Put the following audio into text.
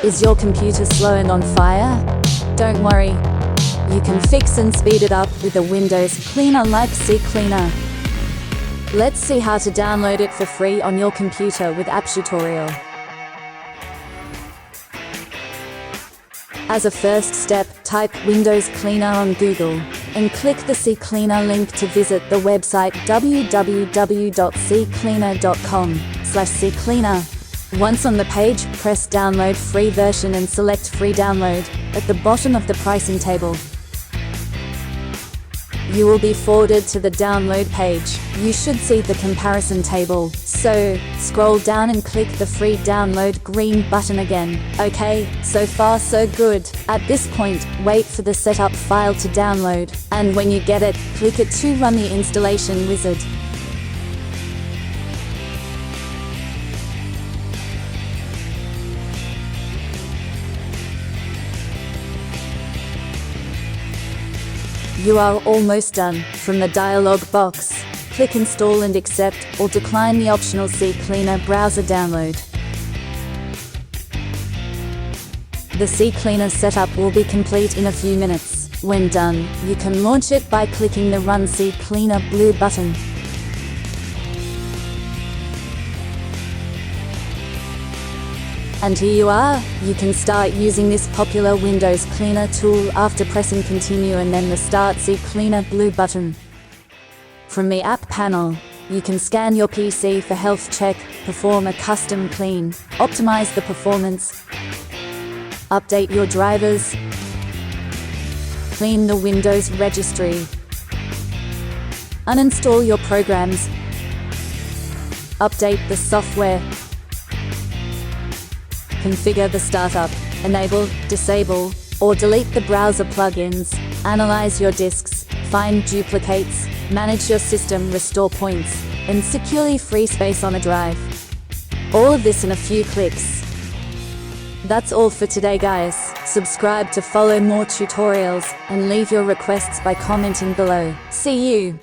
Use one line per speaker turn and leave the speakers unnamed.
Is your computer slow and on fire? Don't worry. You can fix and speed it up with a Windows cleaner like CCleaner. Let's see how to download it for free on your computer with app tutorial. As a first step, type Windows Cleaner on Google and click the CCleaner link to visit the website www.ccleaner.com/CCleaner. Once on the page, press Download Free Version and select Free Download at the bottom of the pricing table. You will be forwarded to the download page. You should see the comparison table, so scroll down and click the free download green button again. Okay, so far so good. At this point, wait for the setup file to download, and when you get it, click it to run the installation wizard. You are almost done. From the dialog box, click Install and Accept or decline the optional CCleaner browser download. The CCleaner setup will be complete in a few minutes. When done, you can launch it by clicking the Run CCleaner blue button. And here you are. You can start using this popular Windows Cleaner tool after pressing Continue and then the Start CCleaner blue button. From the app panel, you can scan your PC for health check, perform a custom clean, optimize the performance, update your drivers, clean the Windows registry, uninstall your programs, update the software, configure the startup, enable, disable, or delete the browser plugins, analyze your disks, find duplicates, manage your system, restore points, and securely free space on a drive. All of this in a few clicks. That's all for today, guys. Subscribe to follow more tutorials and leave your requests by commenting below. See you!